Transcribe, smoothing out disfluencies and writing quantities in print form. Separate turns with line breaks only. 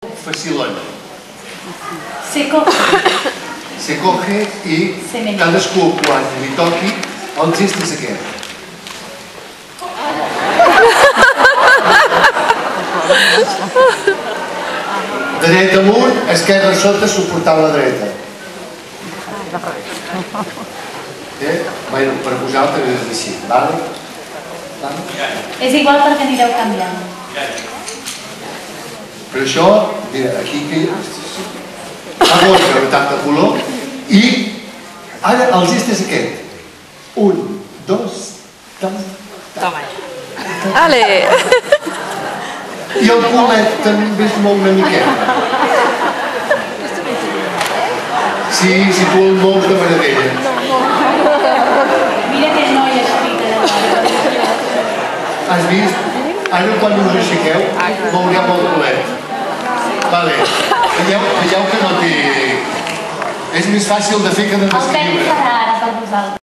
facilón.
Se coge.
Se coge i cadascú quan li toqui el gest és aquest. Dreta amunt, esquerra sota, suportant la dreta. Bé, per vosaltres és així, d'acord?
És igual perquè anireu canviant.
Per això, mira, aquí que fa molt de tant de color i ara el gest és aquest. 1, 2,
Toma.
Ale!
i el culet també es mou una miqueta. Sí, tu el mous de meravella.
Mira que noi explica.
Has vist? Ara quan us aixequeu veureu el culet. Vale. Veieu que no té... És més fàcil de fer que de descriure.
El Pere farà ara per vosaltres.